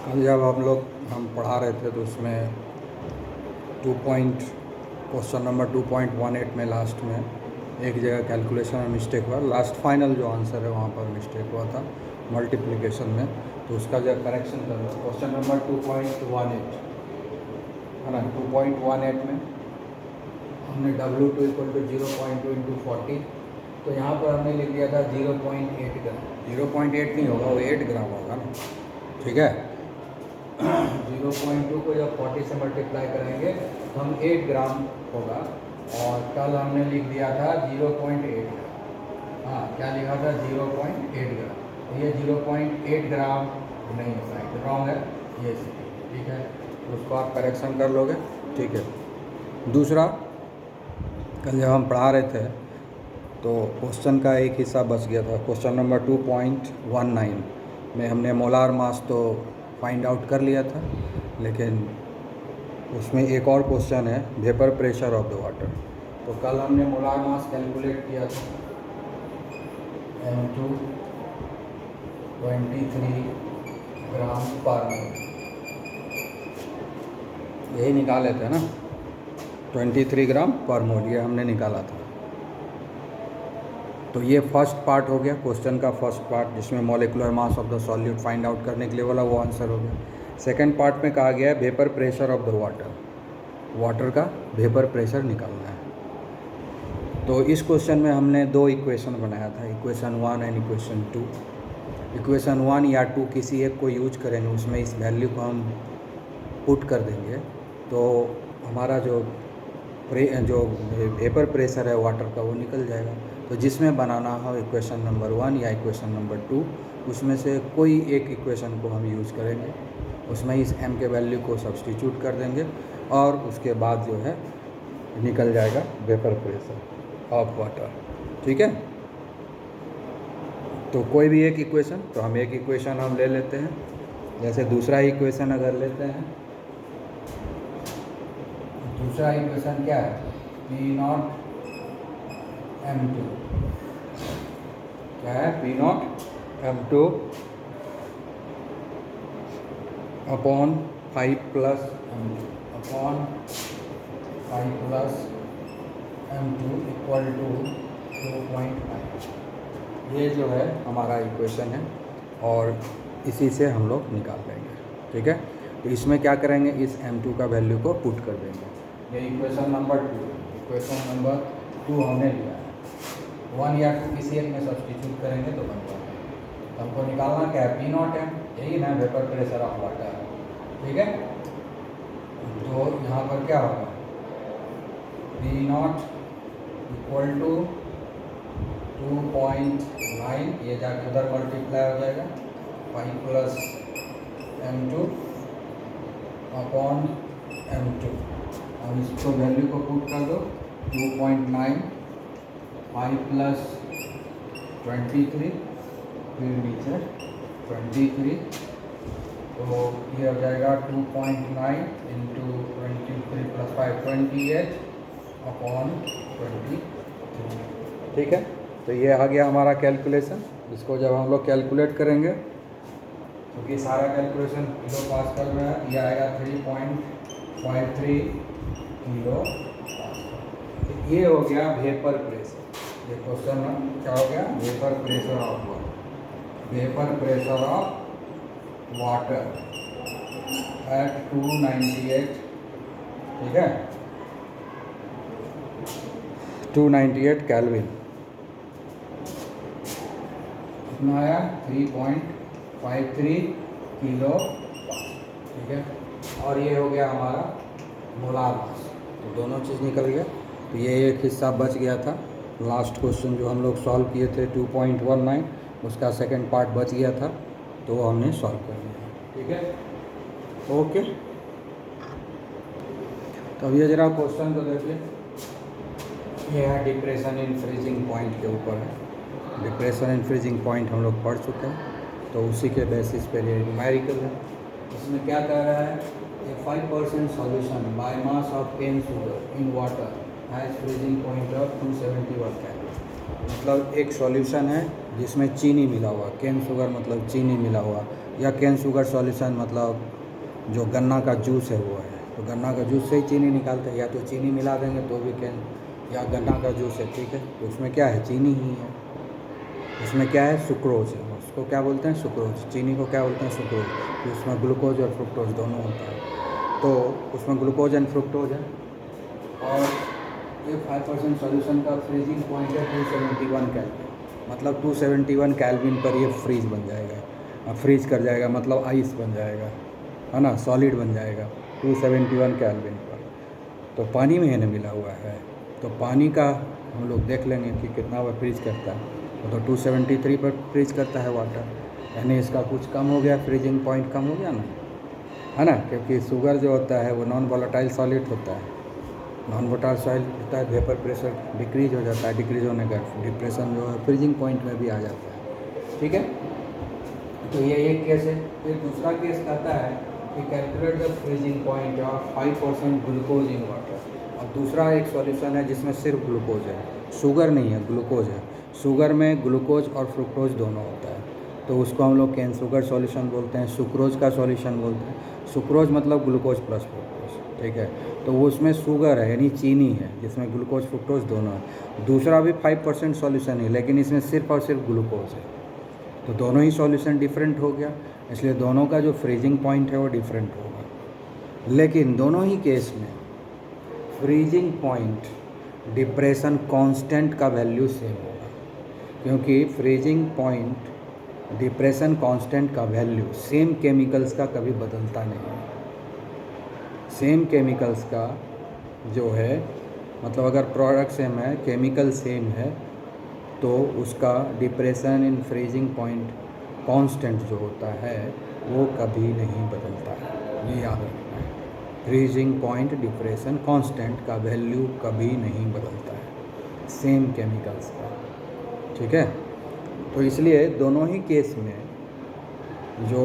कल जब हम पढ़ा रहे थे तो उसमें क्वेश्चन नंबर 2.18 में लास्ट में एक जगह कैलकुलेशन में मिस्टेक हुआ। लास्ट फाइनल जो आंसर है वहाँ पर मिस्टेक हुआ था मल्टीप्लिकेशन में, तो उसका जो करेक्शन कर रहा क्वेश्चन नंबर 2.18 है ना। 2.18 में हमने W2 = 0.2 × 40, तो यहाँ पर हमने लिख दिया था 0.8 ग्राम। 0.8 नहीं होगा, वो 8 ग्राम होगा ना, ठीक है। 0.2 को जब 40 से मल्टीप्लाई करेंगे तो हम 8 ग्राम होगा। और कल हमने लिख दिया था 0.8 ग्राम। हाँ, क्या लिखा था? 0.8 ग्राम। तो ये 0.8 ग्राम नहीं होता है, रॉन्ग है ये, ठीक है। तो उसको आप करेक्शन कर लोगे, ठीक है। दूसरा, कल जब हम पढ़ा रहे थे तो क्वेश्चन का एक हिस्सा बच गया था। क्वेश्चन नंबर 2.19 में हमने मोलार मास तो फाइंड आउट कर लिया था, लेकिन उसमें एक और क्वेश्चन है vapour pressure of the water. तो कल हमने मोलार मास कैलकुलेट किया था, M2 23 ग्राम पर मोल, यही निकाले थे ना, 23 ग्राम पर मोल, ये हमने निकाला था। तो ये फर्स्ट पार्ट हो गया क्वेश्चन का, फर्स्ट पार्ट जिसमें molecular mass of the solute find out करने के लिए बोला, वो आंसर हो गया। सेकंड पार्ट में कहा गया है vapour pressure of the water का वेपर प्रेशर निकालना है। तो इस क्वेश्चन में हमने दो इक्वेशन बनाया था, इक्वेशन 1 एंड इक्वेशन 2। इक्वेशन 1 या 2 किसी एक को यूज करेंगे, उसमें इस वैल्यू को हम पुट कर देंगे, तो हमारा जो वेपर प्रेशर है वाटर का वो निकल जाएगा। तो जिसमें बनाना हो इक्वेशन नंबर 1 या इक्वेशन नंबर 2, उसमें से कोई एक इक्वेशन को हम यूज़ करेंगे, उसमें इस m के वैल्यू को सब्सटीट्यूट कर देंगे और उसके बाद जो है निकल जाएगा वेपर प्रेशर ऑफ वाटर, ठीक है। तो कोई भी एक इक्वेशन, तो हम एक इक्वेशन हम ले लेते हैं। जैसे दूसरा इक्वेशन अगर लेते हैं, दूसरा इक्वेशन क्या है? P0 M2, क्या है? P0 M2 upon 5 + M2 upon 5 + M2 = 2.5। ये जो है हमारा इक्वेशन है और इसी से हम लोग निकाल लेंगे, ठीक है। तो इसमें क्या करेंगे, इस M2 का वैल्यू को पुट कर देंगे। ये इक्वेशन नंबर 2, इक्वेशन नंबर 2 हमने लिया है। 1 या 2 किसी एक में सब्सटीट्यूट करेंगे तो बन जाएगा। तो हमको निकालना क्या है? P0 M, यही ना वेपर प्रेशर ऑफ वाटर, ठीक है। तो यहाँ पर क्या होगा? P0 = 2.9, ये जाके उधर मल्टीप्लाई हो जाएगा, 5 + M2 अपॉन M2, और इसको वैल्यू को पुट कर दो। 2.9 5 + 23, फिर नीचे 23, तो ये हो जाएगा 2.9 × 23 + 5 28 अपॉन 23, ठीक है। तो ये आ गया हमारा कैलकुलेशन। इसको जब हम लोग कैलकुलेट करेंगे, क्योंकि सारा कैलकुलेशन किलो पास्कल में है, ये आएगा 3.53 किलो पास्कल। तो ये हो गया वेपर प्रेशर। ये क्वेश्चन क्या हो गया? Vapour pressure of water, vapour pressure of water at 298, ठीक है, 298 केल्विन। कितना आया? 3.53 किलो पास्कल, ठीक है। और ये हो गया हमारा मोलार मास, तो दोनों चीज़ निकल गया। तो ये एक हिस्सा बच गया था, लास्ट क्वेश्चन जो हम लोग सॉल्व किए थे 2.19, उसका सेकंड पार्ट बच गया था, तो वो हमने सॉल्व कर लिया, ठीक है, ओके। तो अब ये जरा क्वेश्चन को देखिए, ये है डिप्रेशन इन फ्रीजिंग पॉइंट के ऊपर है। डिप्रेशन इन फ्रीजिंग पॉइंट हम लोग पढ़ चुके हैं, तो उसी के बेसिस पे ये न्यूमेरिकल है। इसमें क्या कह रहा है? A 5% solution by mass of cane sugar in water has freezing point of 271 kelvin. मतलब एक सॉल्यूशन है जिसमें चीनी मिला हुआ, केन शुगर मतलब चीनी मिला हुआ, या केन शुगर सॉल्यूशन मतलब जो गन्ना का जूस है वो है। तो गन्ना का जूस से ही चीनी निकालते हैं, या तो चीनी मिला देंगे तो भी केन, या गन्ना का जूस है, ठीक है, तो उसमें क्या है, चीनी ही है। उसमें क्या है, सुक्रोज है, उसको क्या बोलते हैं, सुक्रोज। चीनी को क्या बोलते हैं, सुक्रोज। तो उसमें ग्लूकोज और फ्रुक्टोज दोनों होता है। तो उसमें ग्लूकोज एंड फ्रुक्टोज है, और ये 5% सॉल्यूशन का फ्रीजिंग पॉइंट है 271 केल्विन, मतलब 271 केल्विन पर ये फ्रीज बन जाएगा, फ्रीज कर जाएगा, मतलब आइस बन जाएगा, है ना, सॉलिड बन जाएगा 271 केल्विन पर। तो पानी में इन्हें मिला हुआ है, तो पानी का हम लोग देख लेंगे कि कितना वह फ्रीज करता है। तो 273 पर फ्रीज करता है वाटर, यानी इसका कुछ कम हो गया, फ्रीजिंग पॉइंट कम हो गया ना, है ना, क्योंकि शुगर जो होता है वो नॉन वोलेटाइल सॉलिड होता है। नॉन वोलेटाइल सॉलिड होता है, वेपर प्रेशर डिक्रीज हो जाता है, डिक्रीज होने का डिप्रेशन जो है फ्रीजिंग पॉइंट में भी आ जाता है, ठीक है। तो ये एक केस है। फिर दूसरा केस कहता है कि calculate the freezing point of 5% glucose in water. और दूसरा एक सॉल्यूशन है जिसमें सिर्फ ग्लूकोज है, शुगर नहीं है, ग्लूकोज है। शुगर में ग्लूकोज और फ्रुक्टोज दोनों होता है, तो उसको हम लोग कैन शुगर सॉल्यूशन बोलते हैं, सुक्रोज का सॉल्यूशन बोलते हैं। सुक्रोज मतलब ग्लूकोज प्लस फ्रुक्टोज, ठीक है। तो वो उसमें शुगर है, यानी चीनी है, जिसमें ग्लूकोज फ्रुक्टोज दोनों है। दूसरा भी 5% सॉल्यूशन है, लेकिन इसमें सिर्फ और सिर्फ ग्लूकोज है। तो दोनों ही सॉल्यूशन डिफरेंट हो गया, इसलिए दोनों का जो फ्रीजिंग पॉइंट है वो डिफरेंट होगा। लेकिन दोनों ही केस में फ्रीजिंग पॉइंट डिप्रेशन कांस्टेंट का वैल्यू सेम होगा, क्योंकि फ्रीजिंग पॉइंट डिप्रेशन कांस्टेंट का वैल्यू सेम केमिकल्स का कभी बदलता नहीं है। सेम केमिकल्स का जो है, मतलब अगर प्रोडक्ट सेम है, केमिकल सेम है, तो उसका depression in freezing point constant जो होता है वो कभी नहीं बदलता है, ये याद रखना है। फ्रीजिंग पॉइंट डिप्रेशन कांस्टेंट का वैल्यू कभी नहीं बदलता है, सेम केमिकल्स का, ठीक है। तो इसलिए दोनों ही केस में जो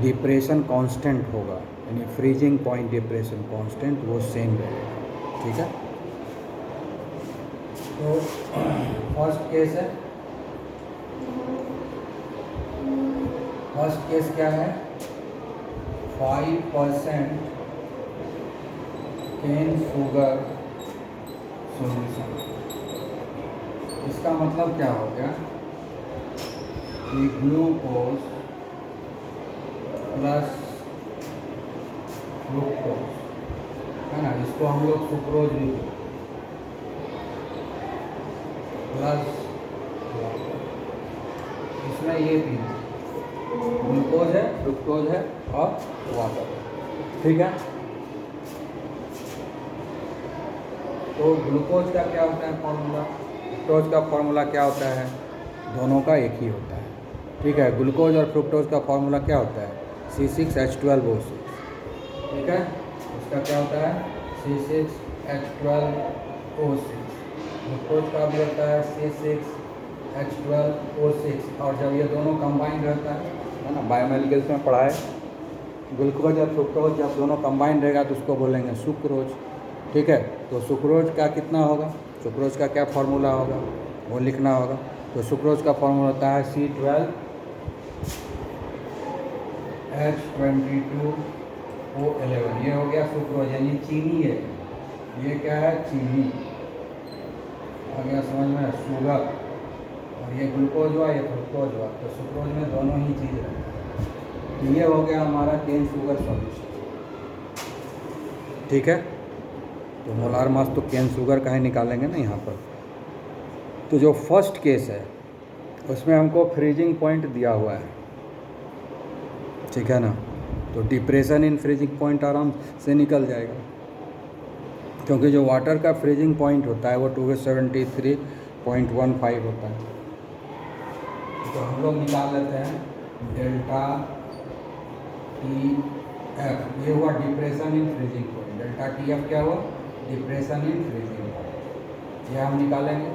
डिप्रेशन कांस्टेंट होगा, यानी फ्रीजिंग पॉइंट डिप्रेशन कांस्टेंट, वो सेम रहेगा, ठीक है। तो फर्स्ट केस है, फर्स्ट केस क्या है, 5% केन शुगर सॉल्यूशन। इसका मतलब क्या हो गया कि ग्लूकोज प्लस फ्रुक्टोज, है ना, इसको हम लोग सुक्रोज भी प्लस, इसमें ये तीन ग्लूकोज है, फ्रुक्टोज है और वाटर, ठीक है। तो ग्लूकोज का क्या होता है फॉर्मूला, फ्रुक्टोज का फॉर्मूला क्या होता है, दोनों का एक ही होता है, ठीक है। ग्लूकोज और फ्रुक्टोज का फॉर्मूला क्या होता है, C6H12O6, ठीक है। उसका क्या होता है, C6H12O6। ग्लूकोज का भी होता है C6H12O6, और जब ये दोनों कंबाइन रहता है ना, बायोमोलिक्यूल्स में पढ़ा है, ग्लूकोज और फ्रुक्टोज जब दोनों कंबाइन रहेगा तो उसको बोलेंगे सुक्रोज, ठीक है। तो सुक्रोज का कितना होगा, सुक्रोज का क्या फार्मूला होगा वो लिखना होगा। तो सुक्रोज का फार्मूला होता है C12H22O11, ये हो गया सुक्रोज, यानी चीनी है, ये क्या है, चीनी, आ गया समझ में, शुगर, और ये ग्लूकोज हुआ, ये फ्रुक्टोज हुआ। तो सुक्रोज में दोनों ही चीज़ रहता है। तो ये हो गया हमारा केन शुगर सॉल्यूशन, ठीक है। तो मोलार मास तो केन शुगर का ही निकालेंगे ना यहाँ पर। तो जो फर्स्ट केस है उसमें हमको फ्रीजिंग पॉइंट दिया हुआ है, ठीक है ना, तो डिप्रेशन इन फ्रीजिंग पॉइंट आराम से निकल जाएगा, क्योंकि जो वाटर का फ्रीजिंग पॉइंट होता है वो 273.15 होता है। तो हम लोग निकाल लेते हैं डेल्टा TF, ये हुआ depression in freezing point. Delta TF क्या हुआ, डिप्रेशन इन फ्रीजिंग पॉइंट, ये हम निकालेंगे,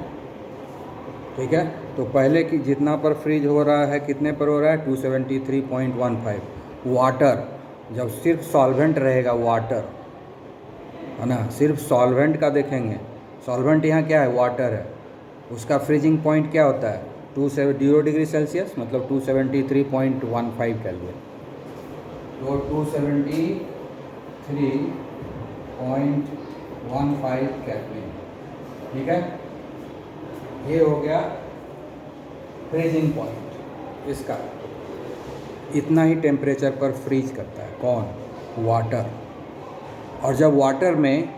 ठीक है। तो पहले की जितना पर फ्रीज हो रहा है, कितने पर हो रहा है, 273.15। वाटर, जब सिर्फ सॉल्वेंट रहेगा, वाटर, है ना, सिर्फ सॉल्वेंट का देखेंगे, सॉल्वेंट यहाँ क्या है, वाटर है, उसका फ्रीजिंग पॉइंट क्या होता है 0 डिग्री सेल्सियस, मतलब 273.15 केल्विन। तो 273.15 केल्विन, ठीक है। ये हो गया फ्रीजिंग पॉइंट इसका। इतना ही टेम्परेचर पर फ्रीज करता है कौन, वाटर। और जब वाटर में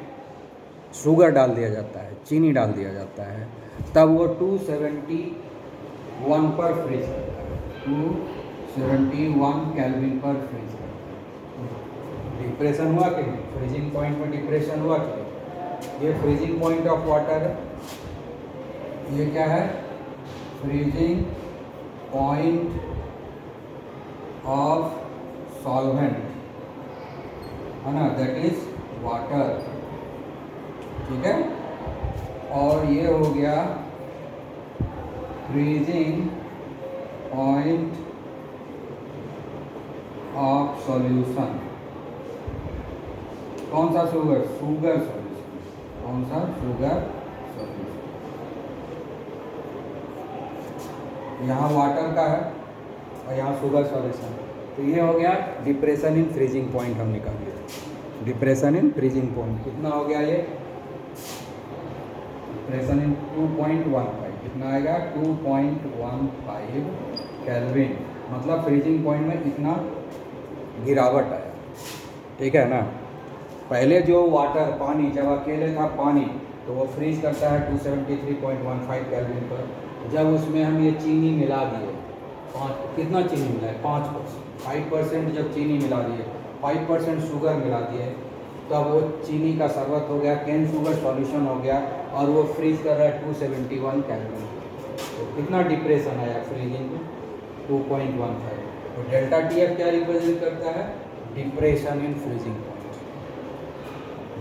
शुगर डाल दिया जाता है, चीनी डाल दिया जाता है, तब वो 271 पर फ्रीज करता है, 271 केल्विन पर फ्रीज करता है। डिप्रेशन हुआ कि नहीं, फ्रीजिंग पॉइंट में डिप्रेशन हुआ कि नहीं। ये फ्रीजिंग पॉइंट ऑफ वाटर है, ये क्या है, फ्रीजिंग पॉइंट ऑफ सॉल्वेंट, है ना, दैट इज वाटर, ठीक है। और ये हो गया फ्रीजिंग पॉइंट ऑफ सॉल्यूशन। कौन सा शुगर सॉल्यूशन, कौन सा शुगर सॉल्यूशन। यहाँ वाटर का है और यहाँ शुगर सॉल्यूशन। तो ये हो गया डिप्रेशन इन फ्रीजिंग पॉइंट, हम निकाल लिए। डिप्रेशन इन फ्रीजिंग पॉइंट कितना हो गया, ये डिप्रेशन इन 2.15 कितना आएगा, 2.15 केल्विन, मतलब फ्रीजिंग पॉइंट में इतना गिरावट आया, ठीक है ना। पहले जो वाटर पानी जब अकेले था पानी, तो वो फ्रीज करता है 273.15 केल्विन पर। जब उसमें हम ये चीनी मिला दिए, कितना चीनी मिला है, 5% जब चीनी मिला दिए, 5% शुगर मिला दिए, तब वो चीनी का शरबत हो गया, कैन शुगर सॉल्यूशन हो गया, और वो फ्रीज कर रहा है 271 केल्विन। तो कितना डिप्रेशन आया फ्रीजिंग में, 2.15। तो डेल्टा TF क्या रिप्रेजेंट करता है, depression in freezing point.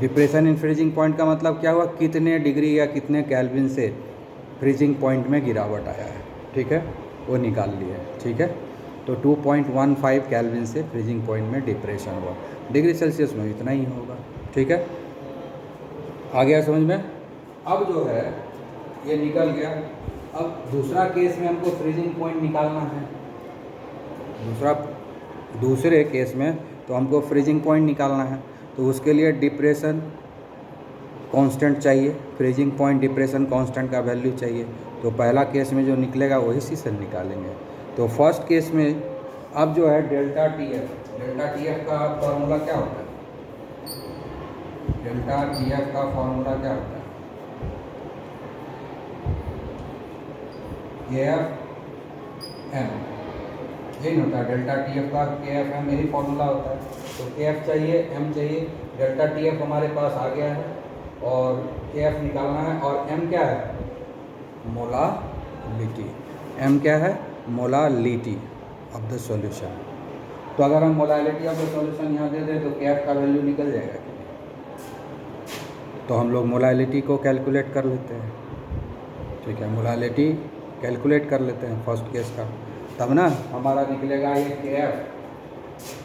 Depression in freezing point का मतलब क्या हुआ, कितने डिग्री या कितने केल्विन से फ्रीजिंग पॉइंट में गिरावट आया है, ठीक है, वो निकाल लिए, ठीक है। तो 2.15 केल्विन से फ्रीजिंग पॉइंट में डिप्रेशन हुआ, डिग्री सेल्सियस में इतना ही होगा, ठीक है। आ गया समझ में। अब जो है ये निकल गया। अब दूसरा केस में हमको फ्रीजिंग पॉइंट निकालना है, दूसरे केस में तो हमको फ्रीजिंग पॉइंट निकालना है। तो उसके लिए डिप्रेशन कांस्टेंट चाहिए, फ्रीजिंग पॉइंट डिप्रेशन कांस्टेंट का वैल्यू चाहिए। तो पहला केस में जो निकलेगा वही से निकालेंगे। तो फर्स्ट केस में अब जो है डेल्टा TF का फॉर्मूला क्या होता है, डेल्टा TF का फॉर्मूला क्या होता है, KFM, यही होता है डेल्टा TF का, KFM यही फॉर्मूला होता है। तो KF चाहिए, M चाहिए, डेल्टा TF हमारे पास आ गया है और KF निकालना है। और M क्या है, मोलालिटी। M क्या है, मोलालिटी ऑफ द सॉल्यूशन। तो अगर हम मोलालिटी ऑफ द सॉल्यूशन यहाँ दे दें तो KF का वैल्यू निकल जाएगा। तो हम लोग मोलालिटी को कैलकुलेट कर लेते हैं, ठीक है, मोलालिटी कैलकुलेट कर लेते हैं फर्स्ट केस का, तब ना हमारा निकलेगा ये KF,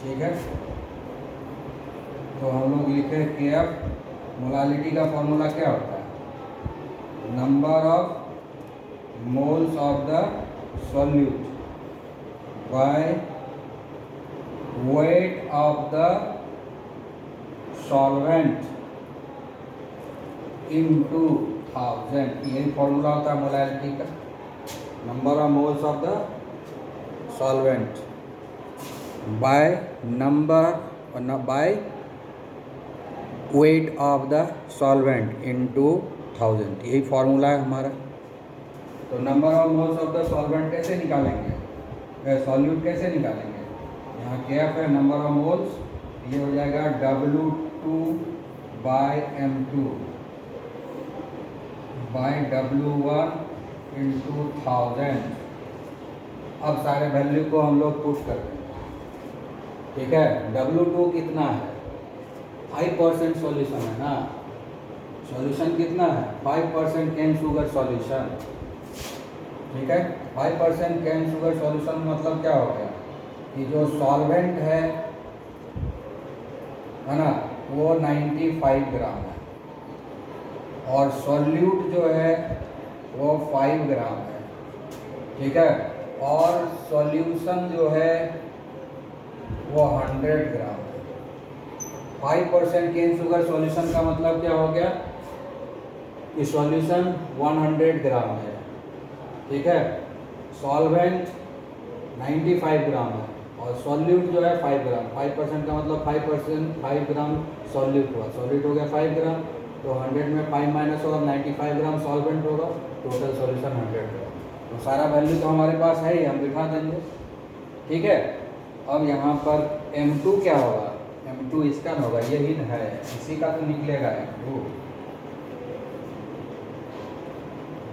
ठीक है। तो हम लोग लिखे KF, मोलालिटी का फॉर्मूला क्या होता है, number of moles of the solute by weight of the solvent into 1000, यही फॉर्मूला होता है मोलालिटी का, number of moles of the solvent by weight of the solvent into 1000, यही फॉर्मूला है हमारा। तो number of moles of the solvent कैसे निकालेंगे, सॉल्यूट कैसे निकालेंगे, यहाँ KF है नंबर ऑफ मोल्स, ये हो जाएगा W2/M2 बाय W1 इंटू 1000। अब सारे वैल्यू को हम लोग पुट कर देंगे, ठीक है। W2 कितना है, 5% सॉल्यूशन है ना, सॉल्यूशन कितना है 5% कैन शुगर सॉल्यूशन, ठीक है। 5% कैन शुगर सॉल्यूशन मतलब क्या हो गया कि जो सॉल्वेंट है ना, वो 95 ग्राम है, और सॉल्यूट जो है वो 5 ग्राम है, ठीक है। और सॉल्यूशन जो है वो 100 ग्राम है। 5% केन शुगर सॉल्यूशन का मतलब क्या हो गया कि सॉल्यूशन 100 ग्राम है, ठीक है। सॉल्वेंट 95 ग्राम है और सॉल्यूट जो है 5 ग्राम। 5% का मतलब 5 ग्राम सॉल्यूट हुआ, सॉल्यूट हो गया 5 ग्राम, तो 100 में 5 माइनस होगा, 95 ग्राम सॉल्वेंट होगा, टोटल सॉल्यूशन 100 ग्राम। तो सारा वैल्यू तो हमारे पास है ही, हम लिखा देंगे, ठीक है। अब यहाँ पर M2 क्या होगा, M2 इसका न होगा, यही है, इसी का तो निकलेगा M2।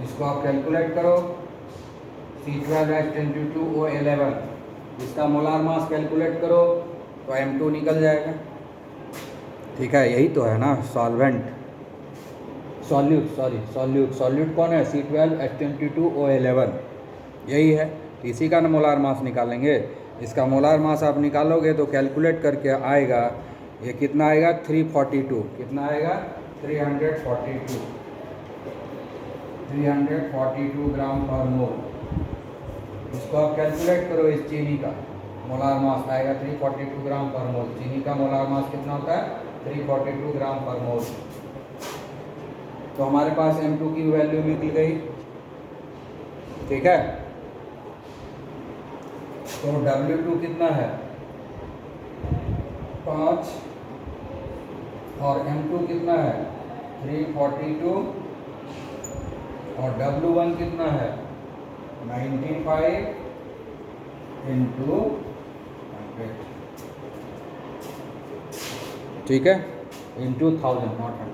इसको आप कैलकुलेट करो, C12H10O11, इसका मोलार मास कैलकुलेट करो तो M2 निकल जाएगा, ठीक है। यही तो है ना सॉल्वेंट, सॉल्यूट कौन है, C12H10O11, यही है। तो इसी का ना मोलार मास निकालेंगे। इसका मोलार मास आप निकालोगे तो कैलकुलेट करके आएगा, ये कितना आएगा 342, कितना आएगा 342 ग्राम पर मोल। इसको आप कैलकुलेट करो, इस चीनी का मोलार मास आएगा 342 ग्राम पर मोल। चीनी का मोलार मास कितना होता है 342 ग्राम पर मोल। तो हमारे पास M2 की वैल्यू निकल गई, ठीक है। तो W2 कितना है 5 और M2 कितना है 342 और W1 कितना है 95 इंटू 100, ठीक है, इंटू 1000 नॉट 100।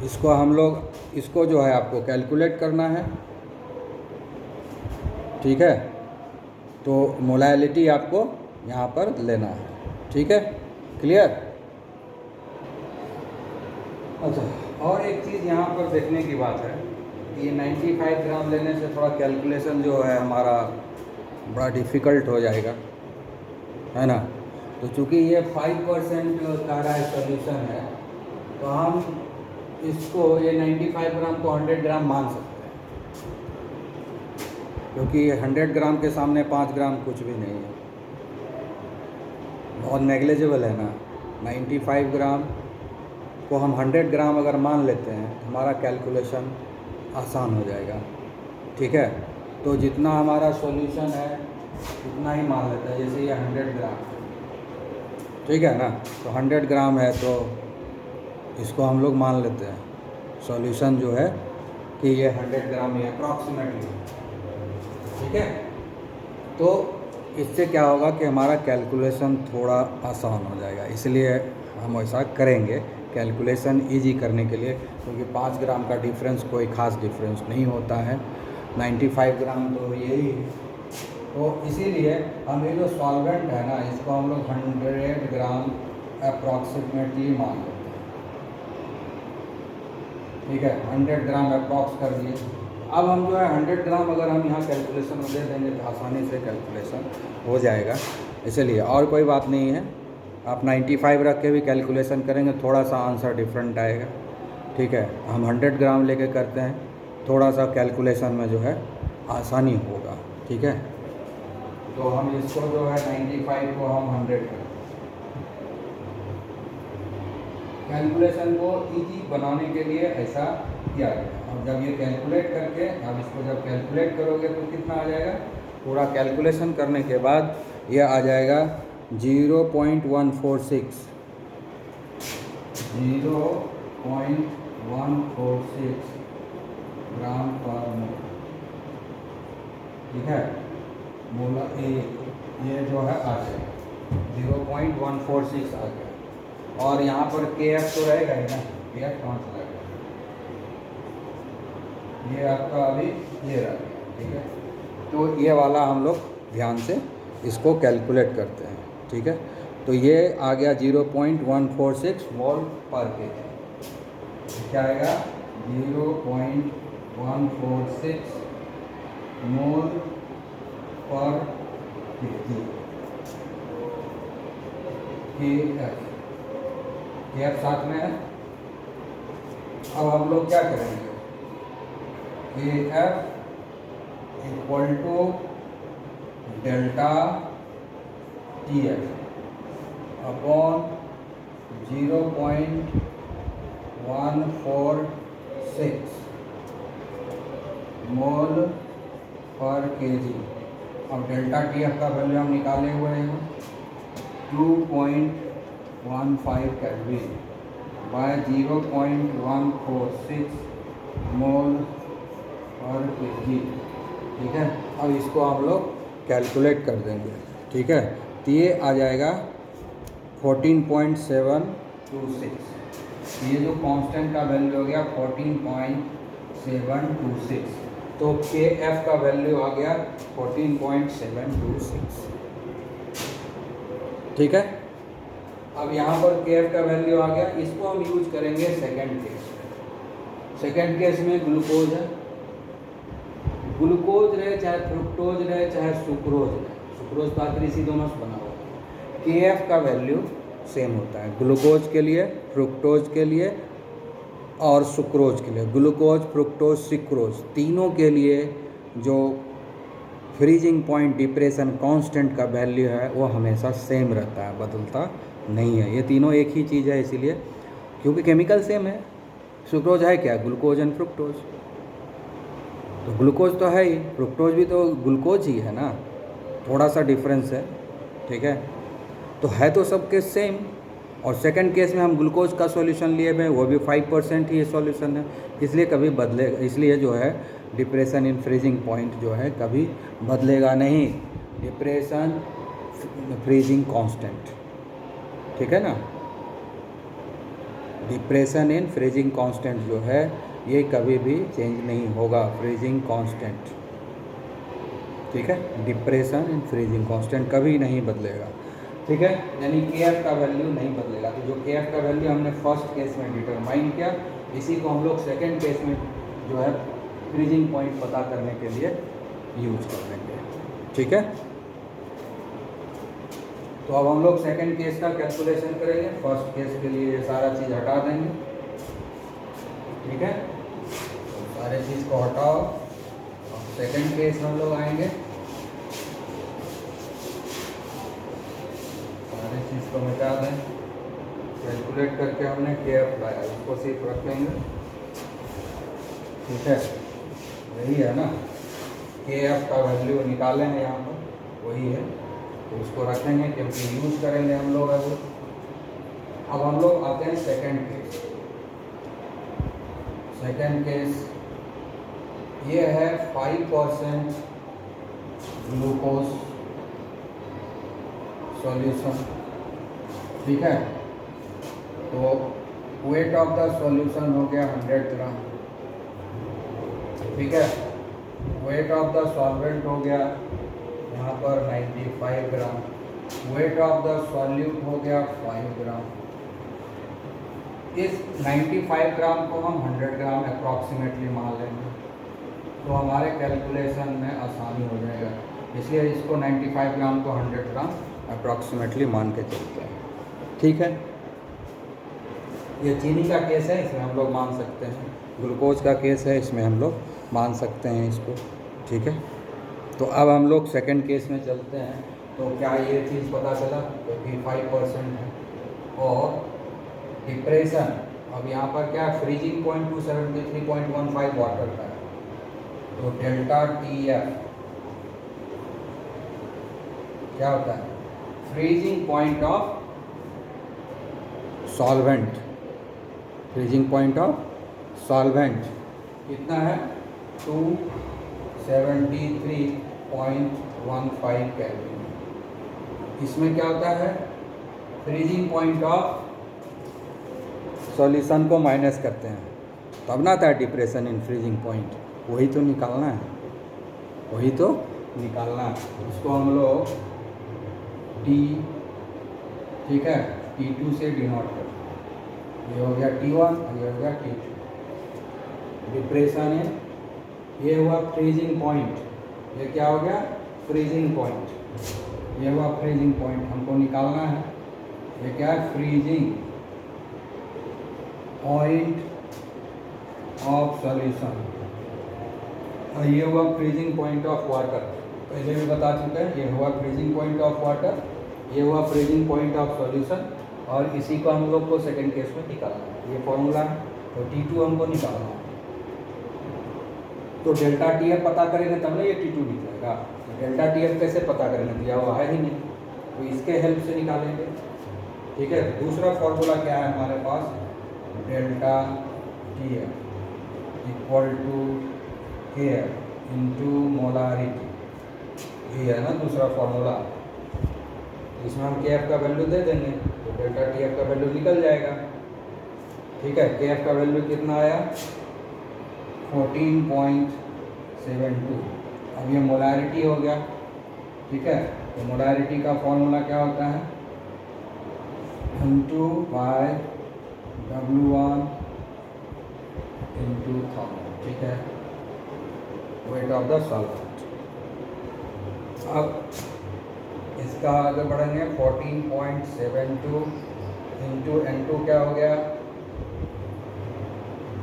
इसको हम लोग, इसको जो है आपको कैलकुलेट करना है, ठीक है। तो मोलैलिटी आपको यहाँ पर लेना है, ठीक है, क्लियर। अच्छा, और एक चीज़ यहाँ पर देखने की बात है, ये 95 ग्राम लेने से थोड़ा कैलकुलेशन जो है हमारा बड़ा डिफ़िकल्ट हो जाएगा, है ना। तो चूँकि ये 5% का रहा है सॉल्यूशन है, तो हम इसको ये 95 ग्राम को 100 ग्राम मान सकते हैं, क्योंकि 100 ग्राम के सामने 5 ग्राम कुछ भी नहीं है, बहुत नेग्लिजिबल है ना। 95 ग्राम को हम 100 ग्राम अगर मान लेते हैं, हमारा कैलकुलेशन आसान हो जाएगा, ठीक है। तो जितना हमारा सॉल्यूशन है उतना ही मान लेते हैं, जैसे ये 100 ग्राम, ठीक है ना। तो 100 ग्राम है तो इसको हम लोग मान लेते हैं सॉल्यूशन जो है कि ये 100 ग्राम है अप्रॉक्सीमेटली, ठीक है। तो इससे क्या होगा कि हमारा कैलकुलेशन थोड़ा आसान हो जाएगा, इसलिए हम ऐसा करेंगे कैलकुलेशन इजी करने के लिए, क्योंकि 5 ग्राम का डिफरेंस कोई ख़ास डिफरेंस नहीं होता है, 95 ग्राम तो यही है। तो इसीलिए हम ये जो सॉल्वेंट है ना, इसको हम लोग 100 ग्राम अप्रॉक्सीमेटली मान लेते हैं, ठीक है। 100 ग्राम अप्रॉक्स कर दिए। अब हम जो है 100 ग्राम अगर हम यहाँ कैलकुलेशन में दे देंगे तो आसानी से कैलकुलेशन हो जाएगा, इसलिए और कोई बात नहीं है। आप 95 रख के भी कैलकुलेशन करेंगे, थोड़ा सा आंसर डिफरेंट आएगा, ठीक है। हम 100 ग्राम लेके करते हैं, थोड़ा सा कैलकुलेशन में जो है आसानी होगा, ठीक है। तो हम इसको जो है 95 को हम 100 करते हैं, कैलकुलेशन को इजी बनाने के लिए ऐसा किया गया। और जब ये कैलकुलेट करके, अब इसको जब कैलकुलेट करोगे तो कितना आ जाएगा, पूरा कैलकुलेशन करने के बाद ये आ जाएगा 0.146 ग्राम पर मोल, ठीक है। बोला ये जो है आ जाएगा 0.146 आ गया। और यहाँ पर KF तो रहेगा ही ना, KF कहाँ चला गया, ये आपका अभी ये रहा, ठीक है। तो ये वाला हम लोग ध्यान से इसको कैलकुलेट करते हैं, ठीक है। तो ये आ गया 0.146 मोल पर केजी, क्या आएगा 0.146 मोल पर केजी KF साथ में है, अब हम लोग क्या करेंगे, AF equal to delta TF upon 0.146 mole per kg. अब डेल्टा TF का वैल्यू हम निकाले हुए हैं 2.15 kelvin bye 0.146 mole per KG. ठीक है, अब इसको हम लोग कैलकुलेट कर देंगे। ठीक है, तो ये आ जाएगा 14.726। ये जो कांस्टेंट का वैल्यू हो गया 14.726, तो KF का वैल्यू आ गया 14.726। ठीक है, अब यहाँ पर KF का वैल्यू आ गया, इसको हम यूज करेंगे सेकेंड केस में। सेकेंड केस में ग्लूकोज है, ग्लूकोज रहे चाहे फ्रुक्टोज रहे चाहे सुक्रोज रहे, सुक्रोज पात्र इसी दोनों से बना हुआ है, KF का वैल्यू सेम होता है ग्लूकोज के लिए, फ्रुक्टोज के लिए और सुक्रोज के लिए। ग्लूकोज, फ्रुक्टोज, सुक्रोज तीनों के लिए जो फ्रीजिंग पॉइंट डिप्रेशन कांस्टेंट का वैल्यू है वो हमेशा सेम रहता है, बदलता नहीं है। ये तीनों एक ही चीज़ है, इसीलिए क्योंकि केमिकल सेम है। सुक्रोज है क्या, ग्लूकोज एंड फ्रुक्टोज, तो ग्लूकोज तो है ही, फ्रुक्टोज भी तो ग्लूकोज ही है ना, थोड़ा सा डिफरेंस है। ठीक है, तो है तो सबके सेम। और सेकंड केस में हम ग्लूकोज का सॉल्यूशन लिए हुए, वो भी 5% ही सॉल्यूशन है, इसलिए कभी बदलेगा, इसलिए जो है डिप्रेशन इन फ्रीजिंग पॉइंट जो है कभी बदलेगा नहीं, डिप्रेशन फ्रीजिंग कांस्टेंट। ठीक है ना, डिप्रेशन इन फ्रीजिंग कांस्टेंट जो है ये कभी भी चेंज नहीं होगा, फ्रीजिंग कांस्टेंट। ठीक है, डिप्रेशन इन फ्रीजिंग कांस्टेंट कभी नहीं बदलेगा। ठीक है, यानी KF का वैल्यू नहीं बदलेगा। तो जो KF का वैल्यू हमने फर्स्ट केस में डिटरमाइन किया, इसी को हम लोग सेकेंड केस में जो है फ्रीजिंग पॉइंट पता करने के लिए यूज कर लेंगे। ठीक है, तो अब हम लोग सेकेंड केस का कैलकुलेशन करेंगे। फर्स्ट केस के लिए ये सारा चीज़ हटा देंगे। ठीक है, तो सारे चीज़ को हटाओ, सेकेंड केस हम लोग आएंगे, सारी चीज़ को मिटा दें। कैलकुलेट करके हमने KF लाया, इसको सिर्फ रखेंगे। ठीक है, वही है ना, KF का वैल्यू निकाले हैं यहाँ पर, वही है, तो उसको रखेंगे क्योंकि यूज करेंगे हम लोग अभी। अब हम लोग आते हैं सेकेंड केस। सेकेंड केस ये है 5% ग्लूकोज सॉल्यूशन। ठीक है, तो वेट ऑफ द सॉल्यूशन हो गया 100 ग्राम। ठीक है, वेट ऑफ द सॉल्वेंट हो गया यहाँ पर 95 ग्राम, वेट ऑफ द सॉल्यूट हो गया 5 ग्राम। इस 95 ग्राम को हम 100 ग्राम अप्रॉक्सीमेटली मान लेंगे, तो हमारे कैलकुलेशन में आसानी हो जाएगा, इसलिए इसको 95 ग्राम को 100 ग्राम अप्रॉक्सीमेटली मान के चलते हैं। ठीक है, ये चीनी का केस है, इसमें हम लोग मान सकते हैं, ग्लूकोज का केस है, इसमें हम लोग मान सकते हैं इसको। ठीक है, तो अब हम लोग सेकंड केस में चलते हैं। तो क्या ये चीज़ पता चला, क्योंकि 5% है और डिप्रेशन, अब यहाँ पर क्या फ्रीजिंग पॉइंट 273.15 वाटर का है, तो डेल्टा TF क्या होता है, freezing point of solvent, freezing point of solvent कितना है 273.15 केल्विन। इसमें क्या होता है, फ्रीजिंग पॉइंट ऑफ सॉल्यूशन को माइनस करते हैं, तब ना आता है डिप्रेशन इन फ्रीजिंग पॉइंट, वही तो निकालना है, वही तो निकालना है। उसको हम लोग T, ठीक है, T2 से डिनोट करते हैं, ये हो गया T1 और ये हो गया T2। डिप्रेशन है, ये हुआ फ्रीजिंग पॉइंट, ये क्या हो गया फ्रीजिंग पॉइंट, ये हुआ फ्रीजिंग पॉइंट, हमको निकालना है ये क्या है फ्रीजिंग पॉइंट ऑफ सॉल्यूशन। और ये हुआ फ्रीजिंग पॉइंट ऑफ वाटर, पहले भी बता चुके हैं। ये हुआ फ्रीजिंग पॉइंट ऑफ वाटर, ये हुआ फ्रीजिंग पॉइंट ऑफ सॉल्यूशन, और इसी को हम लोग को सेकंड केस में निकालना है। ये फॉर्मूला है, तो T2 हमको निकालना है। तो डेल्टा TF पता करेंगे तब ना ये T2 निकलेगा। डेल्टा TF कैसे पता करेंगे, दिया हुआ है ही नहीं, तो इसके हेल्प से निकालेंगे। ठीक है, दूसरा फॉर्मूला क्या है हमारे पास, delta TF equal to KF into molarity, ये है ना दूसरा फॉर्मूला। इसमें हम KF का वैल्यू दे देंगे तो डेल्टा TF का वैल्यू निकल जाएगा। ठीक है, KF का वैल्यू कितना आया, 14.72। अब ये मोलारिटी हो गया। ठीक है, तो मोलारिटी का फॉर्मूला क्या होता है, इंटू बाय W1 इंटू 1000। ठीक है, वेट ऑफ द सॉल्वेंट। अब इसका आगे बढ़ेंगे, 14.72 इंटू N2 क्या हो गया,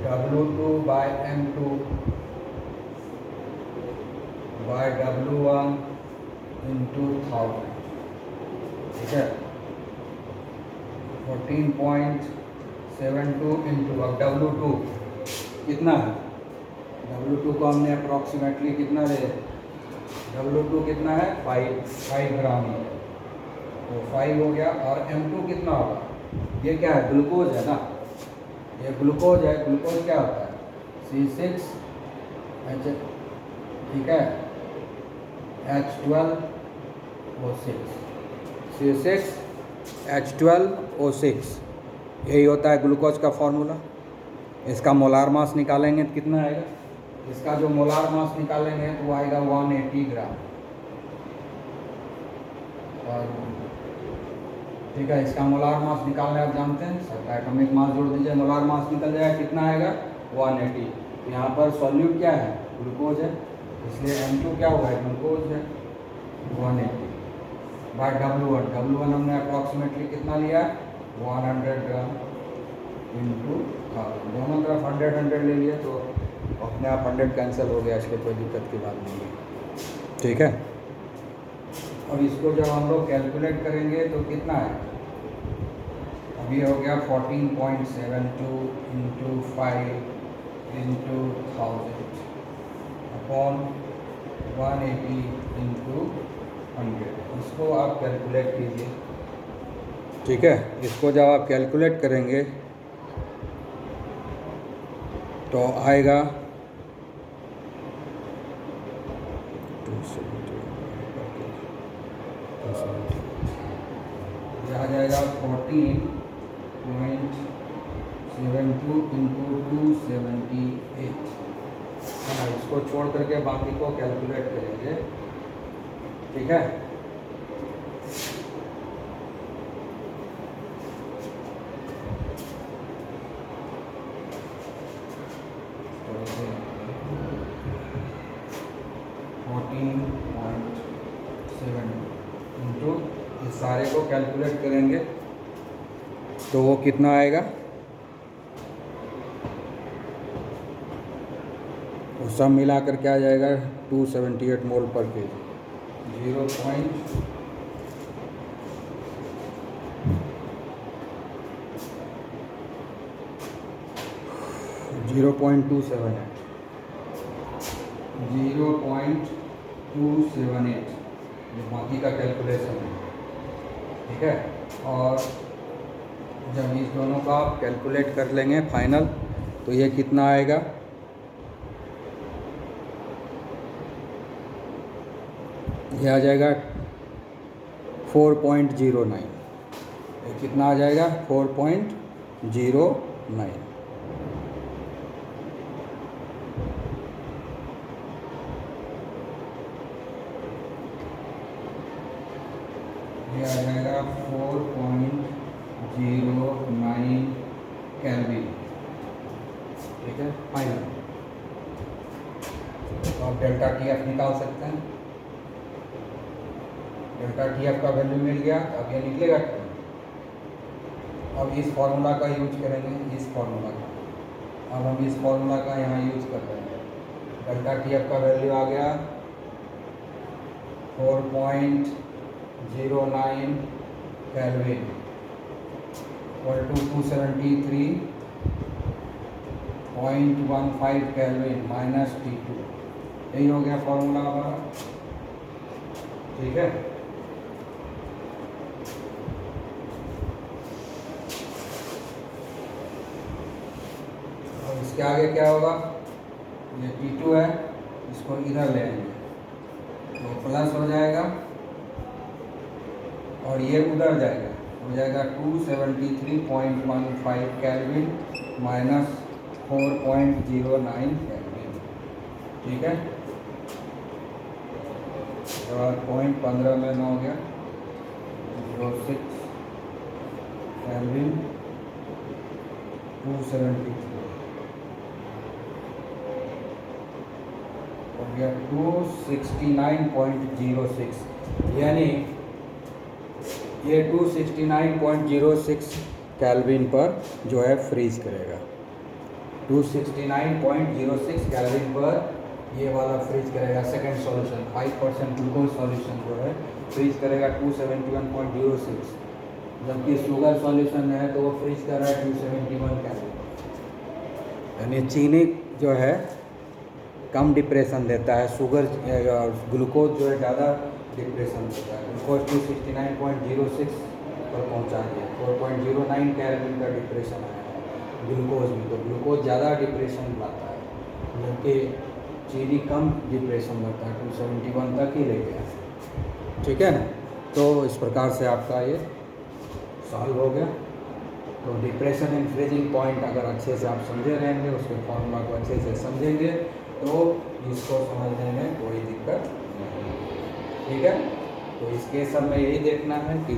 W2 bye M2 bye W1 into 1000। ठीक है, 14.72 इंटू, अब W2 कितना है, W2 को हमने अप्रॉक्सीमेटली कितना ले, W2 कितना है, 5 ग्राम है, तो 5 हो गया। और M2 कितना होगा, ये क्या है, ग्लूकोज है ना, ये ग्लूकोज है। ग्लूकोज क्या होता है, C6H, ठीक है, H12O6, C6H12O6, यही होता है ग्लूकोज का फॉर्मूला। इसका मोलार मास निकालेंगे तो कितना आएगा, इसका जो मोलार मास निकालेंगे तो वो आएगा 180 ग्राम। और ठीक है, इसका मोलार मास निकालने आप जानते हैं, सबका एटॉमिक मास जोड़ दीजिए, मोलार मास निकल जाएगा, कितना आएगा 180। यहाँ पर सॉल्यूट क्या है, ग्लूकोज है, इसलिए M2 क्या हुआ है, ग्लूकोज है, 180 बाय W1 हमने अप्रॉक्सीमेटली कितना लिया, 100 ग्राम इंटू 1000। दोनों तरफ 100 ले लिए तो अपने आप 100 कैंसिल हो गया, इसलिए कोई दिक्कत की बात नहीं है। ठीक है, अब इसको जब हम लोग कैलकुलेट करेंगे तो कितना है, अभी हो गया 14.72 इंटू 5 इंटू 1000 अपॉन 180 इंटू 100। इसको आप कैलकुलेट कीजिए। ठीक है, इसको जब आप कैलकुलेट करेंगे तो आएगा 270, ये आ जाएगा 14.72 इंटू 278। इसको छोड़ करके बाकी को कैलकुलेट करेंगे। ठीक है, इंटू इस सारे को कैलकुलेट करेंगे तो वो कितना आएगा, वो सब मिला कर क्या आ जाएगा, 278 मोल पर केजी। 0.278 ये बाकी का कैलकुलेशन है। ठीक है, और जब इस दोनों का आप कैलकुलेट कर लेंगे फाइनल तो ये कितना आएगा, ये आ जाएगा 4.09। ये कितना आ जाएगा, 4.09। ये आ जाएगा 4.09 केल्विन। ठीक है, फाइनल। तो आप डेल्टा TF निकाल सकते हैं। डेल्टा TF का वैल्यू मिल गया, अब ये निकलेगा क्या, अब इस फॉर्मूला का यूज करेंगे, इस फॉर्मूला का अब हम इस फॉर्मूला का यहाँ यूज कर रहे हैं। डेल्टा टी एफ का वैल्यू आ गया 4.09 kelvin equal to 273.15 kelvin minus T2। यही हो गया फॉर्मूला हमारा, ठीक है। और इसके आगे क्या होगा, ये T2 है, इसको इधर ले आएंगे तो प्लस हो जाएगा और ये उधर जाएगा, हो जाएगा 273.15 केल्विन माइनस 4.09 केल्विन, ठीक है। तो 0.15 में हो गया 06 केल्विन 273 हो गया 269.06, यानी ये 269.06 केल्विन पर जो है फ्रीज करेगा। 269.06 केल्विन पर ये वाला फ्रीज करेगा। सेकंड सॉल्यूशन 5% ग्लूकोज सॉल्यूशन जो है फ्रीज करेगा 271.06, जबकि शुगर सॉल्यूशन है तो वो फ्रीज कर रहा है 271 केल्विन। यानी चीनी जो है कम डिप्रेशन देता है, शुगर ग्लूकोज जो है ज़्यादा डिप्रेशन देता है। ग्लूकोज 269.06 पर पहुँचा दिया, 4.09 केल्विन का डिप्रेशन आया है ग्लूकोज में, तो ग्लूकोज ज़्यादा डिप्रेशन लाता है, जबकि चीनी कम डिप्रेशन लाता है, 271 तक ही ले गया, ठीक है ना। तो इस प्रकार से आपका ये सॉल्व हो गया। तो डिप्रेशन एंड फ्रीजिंग पॉइंट अगर अच्छे से आप समझे रहेंगे, उसके फॉर्मूला को अच्छे से समझेंगे तो इसको समझने में कोई दिक्कत नहीं, ठीक है। तो इस केस में यही देखना है कि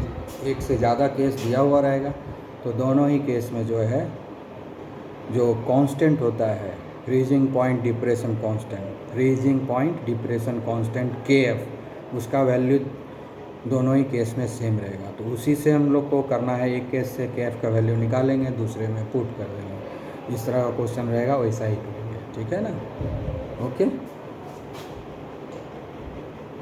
एक से ज़्यादा केस दिया हुआ रहेगा, तो दोनों ही केस में जो है जो कांस्टेंट होता है freezing point depression constant, freezing point depression constant KF, उसका वैल्यू दोनों ही केस में सेम रहेगा। तो उसी से हम लोग को करना है, एक केस से KF का वैल्यू निकालेंगे, दूसरे में पुट कर देंगे। इस तरह का क्वेश्चन रहेगा, वैसा ही करेंगे, ठीक है ना। ओके।